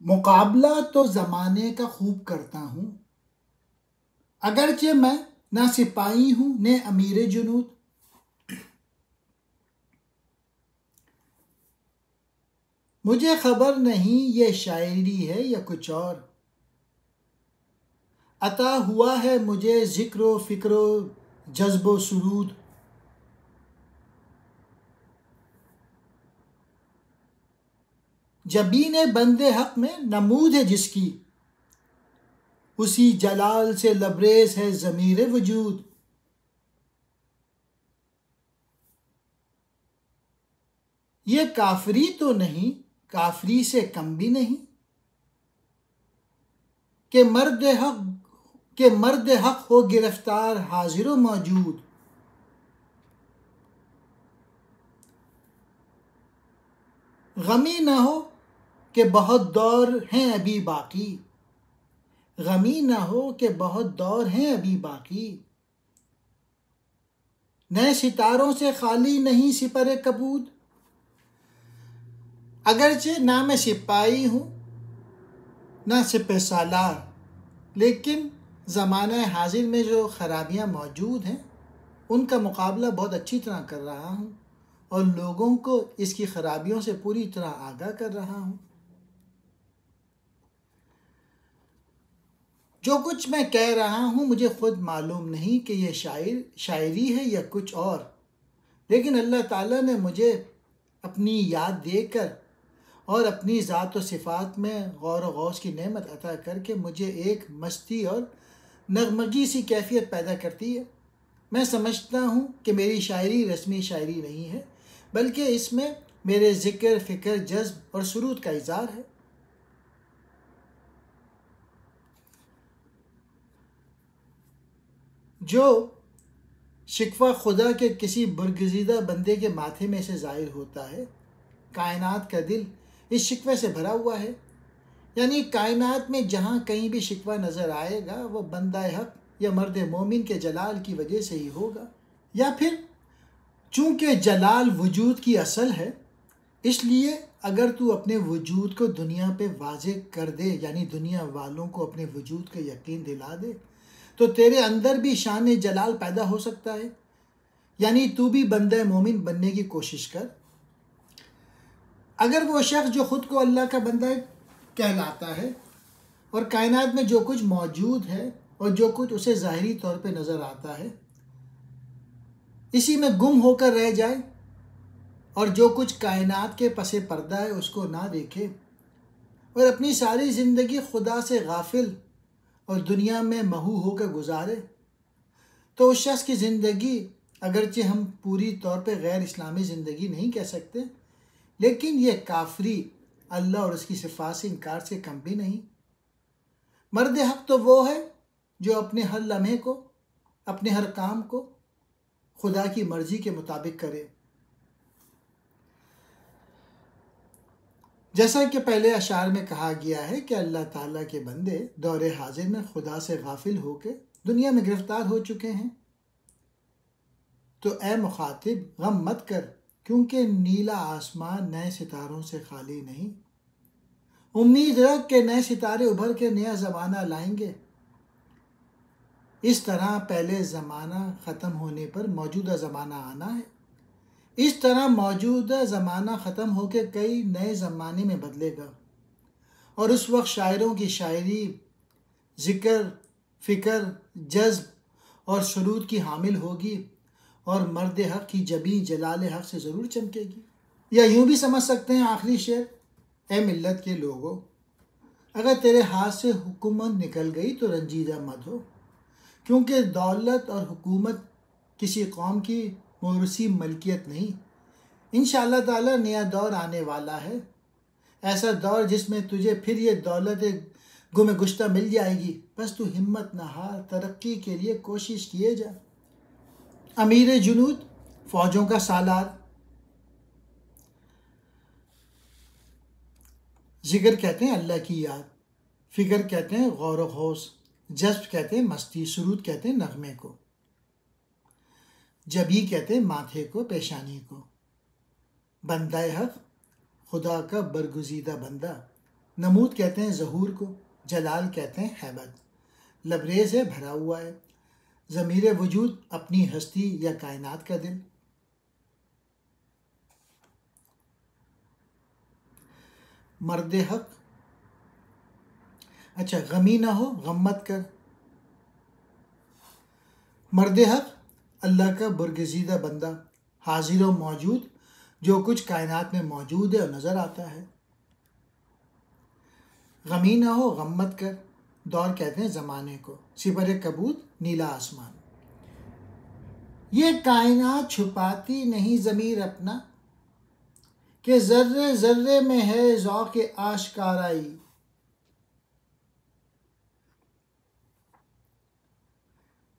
मुकाबला तो ज़माने का खूब करता हूँ, अगरचे मैं ना सिपाही हूँ न अमीर जुनूद। मुझे खबर नहीं ये शायरी है या कुछ और, अता हुआ है मुझे ज़िक्र फ़िक्र जज्ब सुरूद। जबीन बंदे हक में नमूद है जिसकी, उसी जलाल से लबरेज है ज़मीर वजूद। ये काफरी तो नहीं, काफरी से कम भी नहीं, कि मर्द हक हो गिरफ्तार हाजिर मौजूद। गमी न हो कि बहुत दौर हैं अभी बाकी, गमी न हो कि बहुत दौर हैं अभी बाकी। नए सितारों से खाली नहीं सिपरे कबूद। अगरचे ना मैं सिपाही हूँ ना सिपह सालार, लेकिन ज़माना हाजिर में जो खराबियाँ मौजूद हैं उनका मुकाबला बहुत अच्छी तरह कर रहा हूँ और लोगों को इसकी खराबियों से पूरी तरह आगाह कर रहा हूँ। जो कुछ मैं कह रहा हूँ मुझे खुद मालूम नहीं कि यह शायरी है या कुछ और, लेकिन अल्लाह ताला ने मुझे अपनी याद देकर और अपनी ज़ात व सिफ़ात में गौर व गौस की नेमत अता करके मुझे एक मस्ती और नगमगी सी कैफियत पैदा करती है। मैं समझता हूँ कि मेरी शायरी रस्मी शायरी नहीं है, बल्कि इसमें मेरे ज़िक्र फ़िक्र जज्ब और सुरूद का इज़हार है। जो शिकवा खुदा के किसी बरगज़ीदा बंदे के माथे में से ज़ाहिर होता है, कायनात का दिल इस शिकवे से भरा हुआ है। यानी कायनात में जहाँ कहीं भी शिकवा नज़र आएगा वो बंदा हक या मर्द मोमिन के जलाल की वजह से ही होगा, या फिर चूँकि जलाल वजूद की असल है, इसलिए अगर तू अपने वजूद को दुनिया पे वाज़े कर दे, यानी दुनिया वालों को अपने वजूद का यकीन दिला दे, तो तेरे अंदर भी शान जलाल पैदा हो सकता है। यानी तू भी बंदा मोमिन बनने की कोशिश कर। अगर वो शख्स जो ख़ुद को अल्लाह का बंदा कहलाता है और कायनात में जो कुछ मौजूद है और जो कुछ उसे ज़ाहिरी तौर पे नज़र आता है इसी में गुम होकर रह जाए और जो कुछ कायनात के पसे पर्दा है उसको ना देखे और अपनी सारी ज़िंदगी खुदा से गाफिल और दुनिया में महू होकर गुजारे, तो उस शख्स की ज़िंदगी, अगरचे हम पूरी तौर पे गैर इस्लामी ज़िंदगी नहीं कह सकते, लेकिन यह काफरी अल्लाह और उसकी सिफ़ात से इनकार से कम भी नहीं। मर्द हक तो वो है जो अपने हर लम्हे को, अपने हर काम को खुदा की मर्ज़ी के मुताबिक करे। जैसा कि पहले अशार में कहा गया है कि अल्लाह ताला के बंदे दौरे हाजिर में खुदा से गाफिल होकर दुनिया में गिरफ्तार हो चुके हैं। तो ए मुखातिब गम मत कर, क्योंकि नीला आसमान नए सितारों से खाली नहीं। उम्मीद रख के नए सितारे उभर के नया ज़माना लाएंगे। इस तरह पहले ज़माना ख़त्म होने पर मौजूदा ज़माना आना है। इस तरह मौजूदा ज़माना ख़त्म होकर कई नए ज़माने में बदलेगा और उस वक्त शायरों की शायरी ज़िक्र फ़िक्र जज्ब और सुरूद की हामिल होगी और मर्द हक की जबी जलाल हक से ज़रूर चमकेगी। या यूँ भी समझ सकते हैं आखिरी शेर, ए मिल्लत के लोगों, अगर तेरे हाथ से हुकूमत निकल गई तो रंजीदा मत हो, क्योंकि दौलत और हुकूमत किसी कौम की मौरूसी मलकियत नहीं। इंशाअल्लाह ताला नया दौर आने वाला है, ऐसा दौर जिसमें तुझे फिर ये दौलत गुम गुश्ता मिल जाएगी। बस तू हिम्मत न हार, तरक्की के लिए कोशिश किए जा। अमीर जुनूद, फ़ौजों का सालार। जिक्र कहते हैं अल्लाह की याद, फ़िक्र कहते हैं गौर व गौस, जज्ब कहते हैं मस्ती, सुरूद कहते हैं नगमे को, जबी कहते हैं माथे को, पेशानी को। बंदा हक खुदा का बरगुज़ीदा बंदा, नमूद कहते हैं ज़हूर को, जलाल कहते हैं हैबत। लबरेज है, भरा हुआ है। ज़मीर वजूद अपनी हस्ती या कायनात का दिल। मर्द हक, अच्छा गमी ना हो गम मत कर। मर्द हक अल्लाह का बुरगज़ीदा बंदा, हाजिर और मौजूद, जो कुछ कायनात में मौजूद है और नज़र आता है। गमी ना हो गम मत कर, दौर कहते हैं ज़माने को। सिपर कबूत, नीला आसमान। ये कायनात छुपाती नहीं ज़मीर अपना, कि ज़र्रे ज़र्रे में है ज़ौक़ आशकाराई।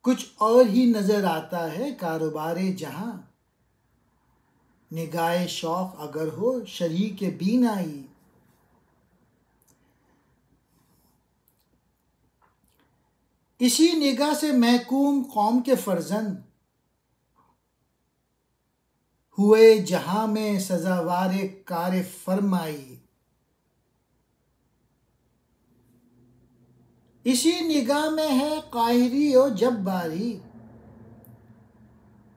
कुछ और ही नज़र आता है कारोबारे जहां, निगाहे शौक़ अगर हो शरीक बीनाई। इसी निगाह से महकूम कौम के फर्जंद, हुए जहां में सजावारे कार फरमाई। इसी निगाह में है काहिरी और जब्बारी,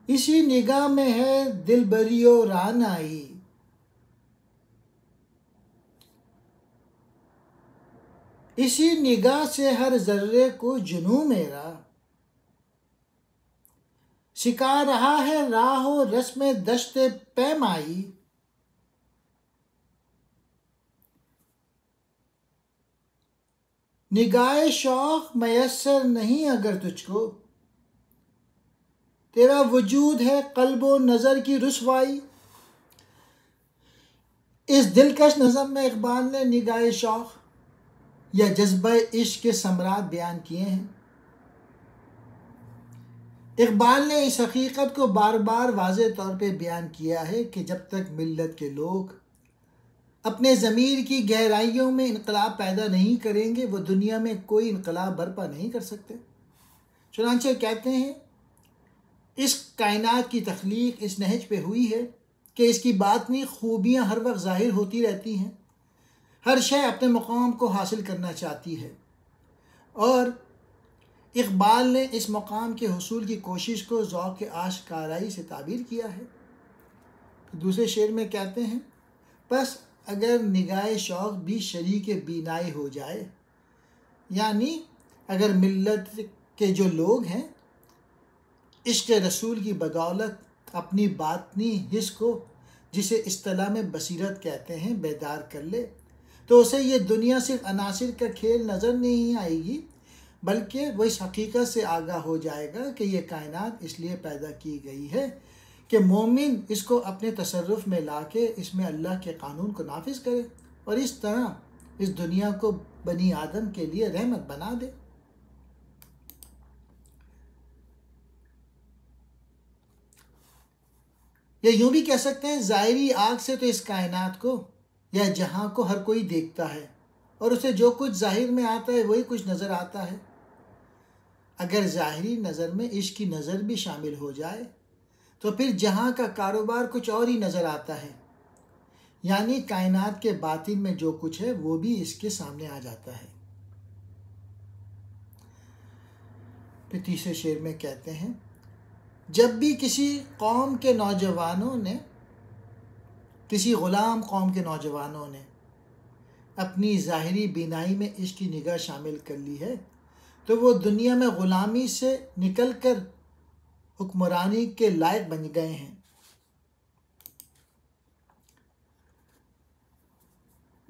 इसी निगाह में है दिलबरी और रानाई। इसी निगाह से हर जर्रे को जुनू मेरा, सिखा रहा है राहो रस्म दश्ते पैमाई। निगाहे शौक मयस्सर नहीं अगर तुझको, तेरा वजूद है कल्बो नज़र की रुसवाई। इस दिलकश नज़म में इकबाल ने निगाहे शौक या जज्बा इश्क के समरात बयान किए हैं। इकबाल ने इस हकीकत को बार बार वाज़े तौर पे बयान किया है कि जब तक मिल्लत के लोग अपने ज़मीर की गहराइयों में इनकलाब पैदा नहीं करेंगे, वो दुनिया में कोई इनकलाब बर्पा नहीं कर सकते। चुनांचे कहते हैं इस कायनात की तख्लीक इस नहज पे हुई है कि इसकी बातनी खूबियाँ हर वक्त ज़ाहिर होती रहती हैं। हर शय अपने मकाम को हासिल करना चाहती है और इकबाल ने इस मकाम के हुसूल की कोशिश को ज़ौक़ आशकाराई से ताबीर किया है। दूसरे शेर में कहते हैं बस अगर निगाह शौक़ भी शरीक बीनाई हो जाए, यानी अगर मिल्लत के जो लोग हैं इश्क़ रसूल की बदौलत अपनी बातनी हिस्स को, जिसे इस्तिलाह में बसीरत कहते हैं, बेदार कर ले, तो उसे ये दुनिया सिर्फ अनासिर का खेल नज़र नहीं आएगी, बल्कि वह इस हकीकत से आगाह हो जाएगा कि यह कायनात इसलिए पैदा की गई है कि मोमिन इसको अपने तसर्रुफ़ में लाके इसमें अल्लाह के कानून को नाफिज करे और इस तरह इस दुनिया को बनी आदम के लिए रहमत बना दे। या यूँ भी कह सकते हैं ज़ाहिरी आँख से तो इस कायनात को या जहाँ को हर कोई देखता है और उसे जो कुछ ज़ाहिर में आता है वही कुछ नज़र आता है। अगर ज़ाहिरी नज़र में इश्क की नज़र भी शामिल हो जाए तो फिर जहाँ का कारोबार कुछ और ही नज़र आता है, यानी कायनात के बातिन में जो कुछ है वो भी इसके सामने आ जाता है। फिर तीसरे शेर में कहते हैं जब भी किसी कौम के नौजवानों ने, किसी ग़ुलाम कौम के नौजवानों ने अपनी ज़ाहिरी बीनाई में इश्क की निगाह शामिल कर ली है तो वो दुनिया में ग़ुलामी से निकल कर हुक्मरानी के लायक बन गए हैं।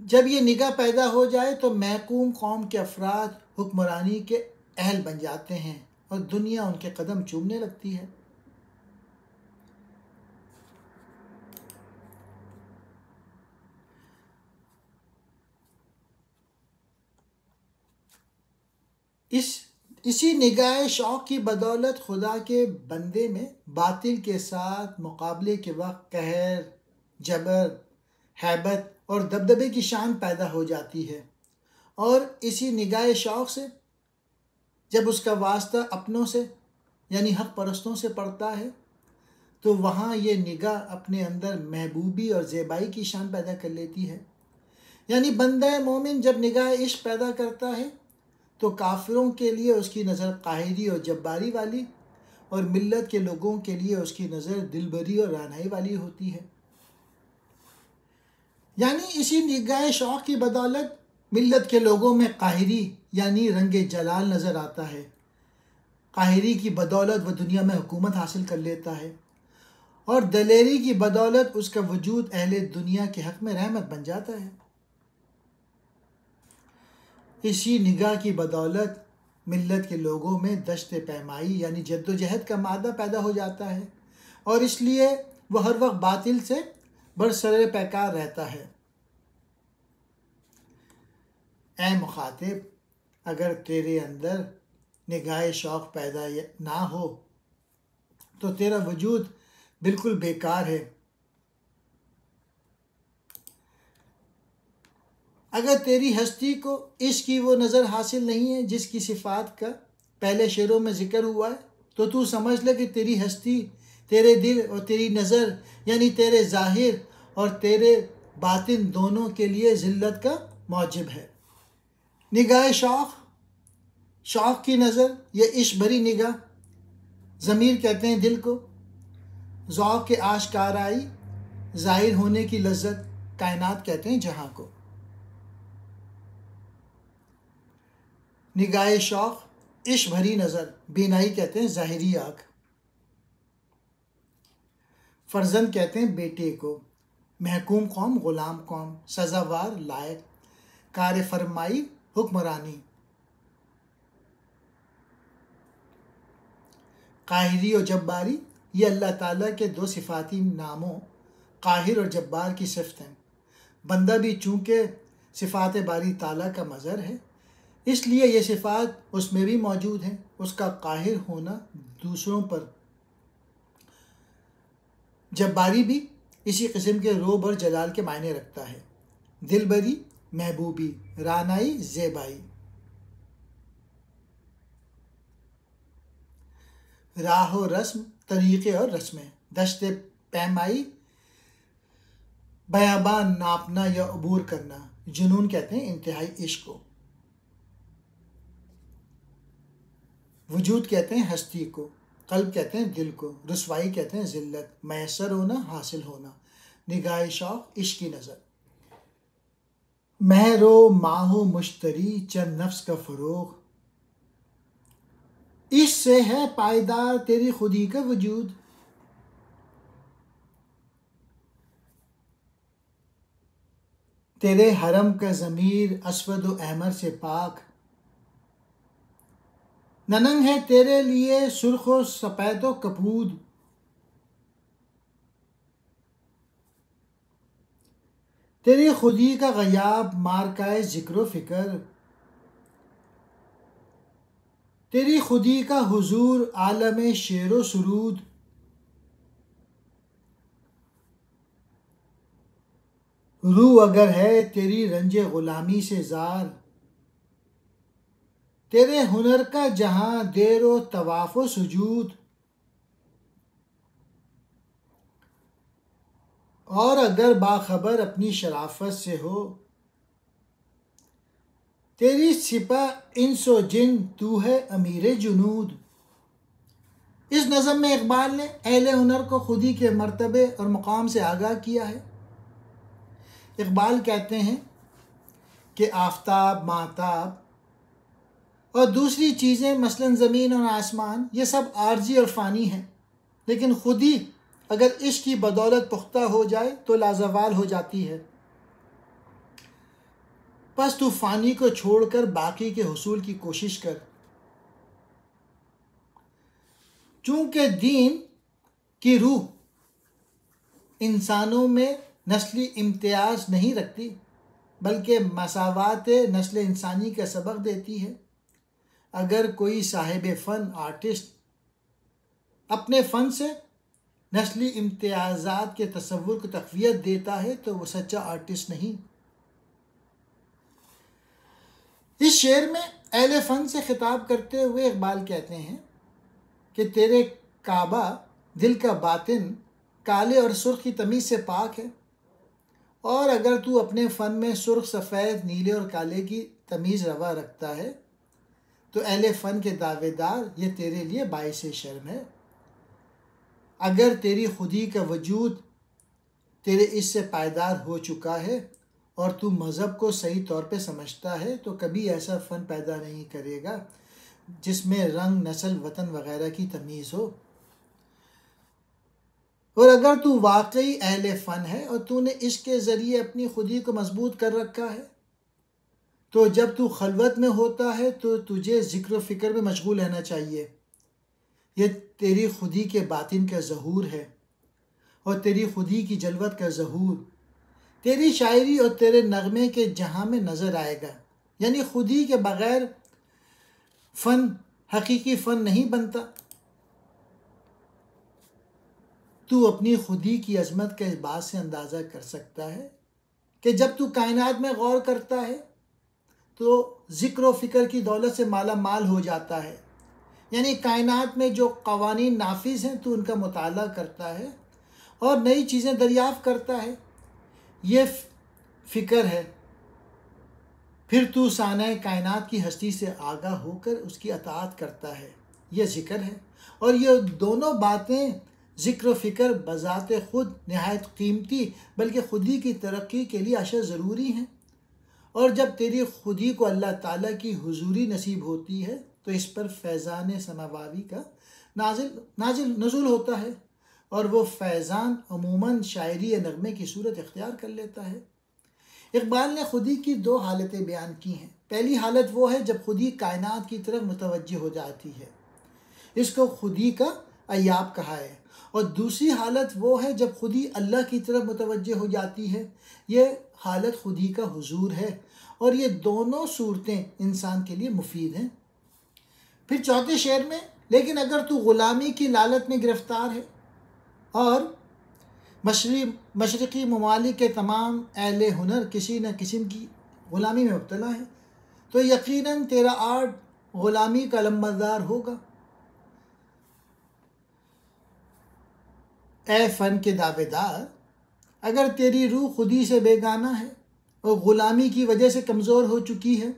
जब ये निगाह पैदा हो जाए तो महकूम कौम के अफराद हुक्मरानी के अहल बन जाते हैं और दुनिया उनके कदम चूमने लगती है। इसी निगाह शौक़ की बदौलत खुदा के बंदे में बातिल के साथ मुकाबले के वक्त कहर, जबर, हैबत और दबदबे की शान पैदा हो जाती है और इसी निगाह शौक़ से जब उसका वास्ता अपनों से यानी हक़ परस्तों से पड़ता है तो वहाँ ये निगाह अपने अंदर महबूबी और ज़ेबाई की शान पैदा कर लेती है। यानी बंदा मोमिन जब निगाह इश्क पैदा करता है तो काफिरों के लिए उसकी नज़र काहिरी और जब्बारी वाली, और मिल्लत के लोगों के लिए उसकी नज़र दिलबरी और रानाई वाली होती है। यानी इसी निगाह शौक़ की बदौलत मिल्लत के लोगों में काहिरी यानी रंग जलाल नज़र आता है। काहिरी की बदौलत वह दुनिया में हुकूमत हासिल कर लेता है, और दलेरी की बदौलत उसका वजूद अहले दुनिया के हक़ में रहमत बन जाता है। इसी निगाह की बदौलत मिल्लत के लोगों में दश्त पैमाई यानी जद्दोजहद का मादा पैदा हो जाता है, और इसलिए वह हर वक्त बातिल से बरसरे पैकार रहता है। ऐ मुखातिब, अगर तेरे अंदर निगाह शौक़ पैदा ना हो तो तेरा वजूद बिल्कुल बेकार है। अगर तेरी हस्ती को इश्क की वो नज़र हासिल नहीं है जिसकी सिफ़ात का पहले शेरों में ज़िक्र हुआ है, तो तू समझ ले कि तेरी हस्ती तेरे दिल और तेरी नज़र यानी तेरे ज़ाहिर और तेरे बातिन दोनों के लिए ज़िल्लत का मौजिब है। निगाह शौक़ की नज़र या इश्क भरी निगाह, ज़मीर कहते हैं दिल को, ज़ौक़ के आश्काराई ज़ाहिर होने की लज्जत, कायनात कहते हैं जहाँ को। निगाह शौक़ इश्क भरी नज़र, बीनाई कहते हैं ज़ाहिरी आँख। फ़र्जंद कहते हैं बेटे को, महकूम कौम ग़ुलाम कौम, सज़ावार लायक, कार फरमाई हुक्मरानी। काहिरी और जब्बारी ये अल्लाह ताला के दो सिफ़ाती नामों काहिर और जब्बार की सिफ़त हैं। बंदा भी चूँकि सिफ़ात बारी ताला का मज़हर है, इसलिए ये सिफ़ात उसमें भी मौजूद हैं। उसका काहिर होना दूसरों पर, जब्बारी भी इसी किस्म के रोब और जलाल के मायने रखता है। दिलबरी महबूबी, रानाई ज़ेबाई। राह और रस्म तरीक़े और रस्में, दश्त पैमाई बयाबान नापना या अबूर करना, जुनून कहते हैं इंतहाई इश्क को। वजूद कहते हैं हस्ती को, कल्ब कहते हैं दिल को, रुसवाई कहते हैं ज़िल्लत, मैसर होना हासिल होना। निगाह शौक़ इश्क की नज़र, महरो माहो मुश्तरी चंद नफ्स का फ़रोग़, इश्क से है पायदार तेरी खुदी का वजूद। तेरे हरम का ज़मीर अस्वद व अहमर से पाक, ननंग है तेरे लिए सुर्ख व सफ़ेद व कपूद। तेरी खुदी का ग़याब मारकाए ज़िक्र फ़िक्र, तेरी खुदी का हुजूर आलम शेर व सुरूद। रूह अगर है तेरी रंजे ग़ुलामी से ज़ार, तेरे हुनर का जहाँ देर व तवाफ़ व सुजूद। और अगर बाखबर अपनी शराफत से हो, तेरी सिपह इंसो जिन तू है अमीर जुनूद। इस नज़म में इकबाल ने अहले हुनर को खुदी के मर्तबे और मुकाम से आगाह किया है। इकबाल कहते हैं कि आफ़ताब, माताब और दूसरी चीज़ें मसलन ज़मीन और आसमान ये सब आर्जी और फ़ानी हैं, लेकिन खुदी अगर इश्क की बदौलत पुख्ता हो जाए तो लाजवाल हो जाती है। बस तू फ़ानी को छोड़कर बाकी के हुसूल की कोशिश कर। चूँकि दीन की रूह इंसानों में नस्ली इम्तियाज़ नहीं रखती, बल्कि मसावात नस्ल इंसानी का सबक देती है। अगर कोई साहिब फ़न आर्टिस्ट अपने फ़न से नस्ली इम्तियाज़ात के तसव्वुर को तक़वियत देता है तो वो सच्चा आर्टिस्ट नहीं। इस शेर में अहले फ़न से खिताब करते हुए इकबाल कहते हैं कि तेरे काबा दिल का बातिन काले और सुर्ख की तमीज़ से पाक है, और अगर तू अपने फ़न में सुर्ख, सफ़ेद, नीले और काले की तमीज़ रवा रखता है तो अहले फ़न के दावेदार, ये तेरे लिए बाइस शर्म है। अगर तेरी खुदी का वजूद तेरे इससे पायदार हो चुका है और तू मज़हब को सही तौर पे समझता है तो कभी ऐसा फ़न पैदा नहीं करेगा जिसमें रंग, नस्ल, वतन वगैरह की तमीज़ हो। और अगर तू वाकई अहले फ़न है और तूने इश्क के ज़रिए अपनी खुदी को मजबूत कर रखा है तो जब तू खलवत में होता है तो तुझे ज़िक्र फ़िक्र में मशगूल रहना चाहिए। यह तेरी खुदी के बातिन का ज़हूर है और तेरी खुदी की जलवत का ज़हूर तेरी शायरी और तेरे नगमे के जहाँ में नज़र आएगा। यानी खुदी के बग़ैर फ़न हकीकी फ़न नहीं बनता। तू अपनी खुदी की अज़मत के इस बात से अंदाज़ा कर सकता है कि जब तू कायनात में गौर करता है तो ज़िक्र व फ़िक्र की दौलत से माला माल हो जाता है। यानी कायनात में जो क़वानीन नाफिज़ हैं तू उनका मुताला करता है और नई चीज़ें दरियाफ़्त करता है। ये फ़िक्र है। फिर तू साने कायनात की हस्ती से आगाह होकर उसकी अताअत करता है। यह ज़िक्र है। और ये दोनों बातें ज़िक्र व फ़िक्र बज़ाते ख़ुद नहायत कीमती बल्कि खुदी की तरक्की के लिए अशद ज़रूरी हैं। और जब तेरी खुदी को अल्लाह ताला की हुजूरी नसीब होती है तो इस पर फैज़ान समावावी का नाजिल नज़ुल होता है और वो फैज़ान अमूमन शायरी या नगमे की सूरत इख्तियार कर लेता है। इक़बाल ने खुदी की दो हालतें बयान की हैं। पहली हालत वो है जब खुदी कायनात की तरफ मुतवज्जह हो जाती है, इसको खुदी का अय्याब कहा है। और दूसरी हालत वो है जब खुदी अल्लाह की तरफ मुतवज्जह हो जाती है, ये हालत खुदी का हुजूर है। और ये दोनों सूरतें इंसान के लिए मुफीद हैं। फिर चौथे शेर में, लेकिन अगर तू ग़ुलामी की लालच में गिरफ़्तार है और मशरक़ी ममालिक के तमाम अहले हुनर किसी न किस्म की ग़ुलामी में मुब्तला है तो यकीनन तेरा आर्ट ग़ुलामी का लम्बरदार होगा। ए फ़न के दावेदार, अगर तेरी रूह खुदी से बेगाना है और ग़ुलामी की वजह से कमज़ोर हो चुकी है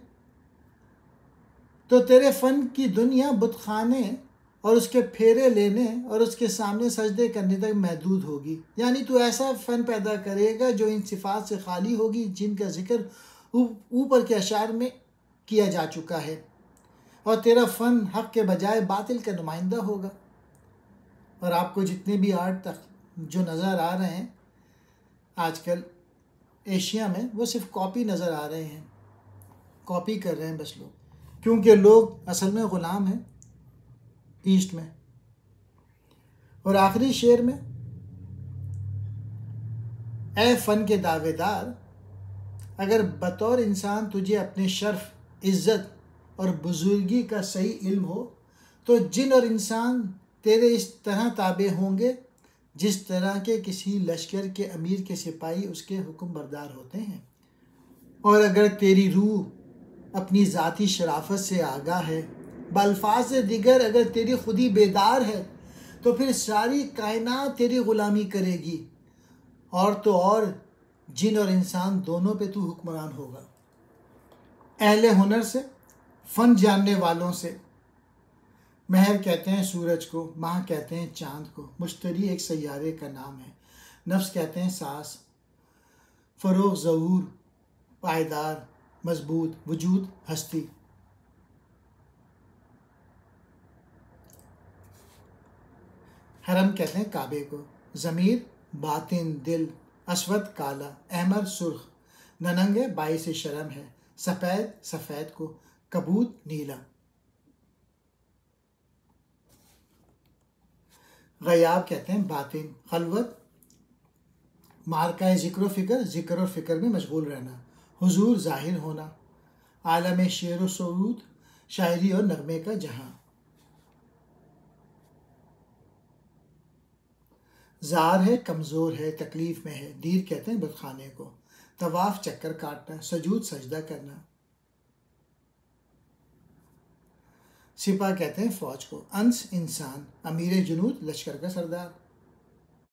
तो तेरे फ़न की दुनिया बुतखाने और उसके फेरे लेने और उसके सामने सजदे करने तक महदूद होगी। यानी तू ऐसा फ़न पैदा करेगा जो इन सिफ़ात से खाली होगी जिनका ज़िक्र ऊपर के अशार में किया जा चुका है। और तेरा फ़न हक़ के बजाय बातिल का नुमाइंदा होगा। और आपको जितने भी आर्ट तक जो नज़र आ रहे हैं आजकल एशिया में, वो सिर्फ कॉपी नज़र आ रहे हैं, कॉपी कर रहे हैं बस लोग, क्योंकि लोग असल में ग़ुलाम हैं ईस्ट में। और आखिरी शेर में, ए फ़न के दावेदार, अगर बतौर इंसान तुझे अपने शर्फ, इज़्ज़त और बुज़ुर्गी का सही इल्म हो तो जिन और इंसान तेरे इस तरह ताबे होंगे जिस तरह के किसी लश्कर के अमीर के सिपाही उसके हुक्म बरदार होते हैं। और अगर तेरी रूह अपनी ज़ाती शराफत से आगाह है, बल्फाज से दिगर अगर तेरी खुदी बेदार है तो फिर सारी कायनात तेरी ग़ुलामी करेगी और तो और जिन और इंसान दोनों पे तू हुक्मरान होगा। अहले हुनर से, फ़न जानने वालों से, महर कहते हैं सूरज को, माह कहते हैं चाँद को, मुश्तरी एक सैयारे का नाम है, नफ्स कहते हैं सांस, फ़रोग़ ज़हूर, पायदार, मजबूत, वजूद, हस्ती। हरम कहते हैं काबे को, ज़मीर, बातिन, दिल, अस्वद काला, अहमर सुर्ख, ननंगे बाइस शर्म है, सफ़ेद सफ़ेद को, कबूत नीला। ग़याब कहते हैं बातिन, खलवत, मारका ज़िक्र और फ़िक्र में मशगूल रहना, हुजूर ज़ाहिर होना, आलम शेर व सरूद, शायरी और नगमे का जहाँ। ज़ार है, कमज़ोर है, तकलीफ़ में है, दीर कहते हैं बुतखाने को, तवाफ़ चक्कर काटना, सजूद सजदा करना। सिपा कहते हैं फ़ौज को, अंस इंसान, अमीर जुनूद लश्कर का सरदार।